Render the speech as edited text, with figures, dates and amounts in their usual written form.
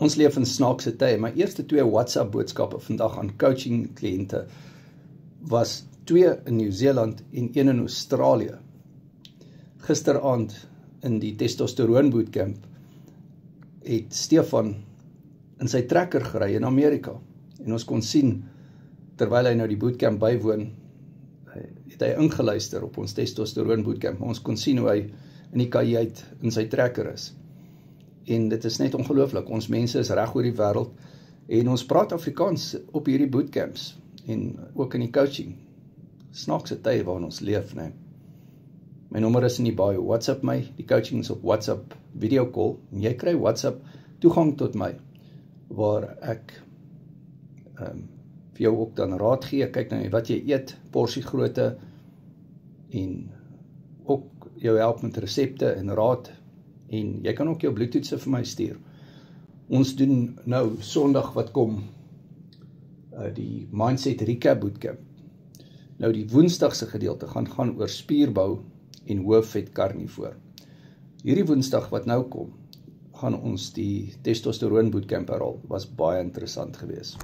Ons leef in snaakse tye. My eerste 2 WhatsApp boodskappe vandag aan coaching kliënte was 2 in Nieu-Seeland en 1 in Australië. Gisteraand in die testosteroon bootcamp het Stefan in sy trekker gery in Amerika. En ons kon sien, terwyl hy nou die bootcamp bywoon, het hy ingeluister op ons testosteroon bootcamp. Ons kon sien hoe hy in die kajuit in sy trekker is. En dit is net ongelooflik, ons mense is reg oor die wêreld, en ons praat Afrikaans op hierdie bootcamps, en ook in die coaching. Snaakse tye waarin ons leef, nee. My nommer is in die bio, WhatsApp my, die coaching is op WhatsApp video call, en jy kry WhatsApp toegang tot my, waar ek vir jou ook dan raad gee, kyk na wat jy eet, porsiegrootte, en ook jou help met resepte en raad, en jy kan ook jou bloedtoetse vir my stuur. Ons doen nou Sondag wat kom, die Mindset Recap Bootcamp. Nou die woensdagse gedeelte gaan oor spierbou en hoofvet karnivoor. Hierdie woensdag wat nou kom, gaan ons die testosteroon bootcamp herhaal. Was baie interessant geweest.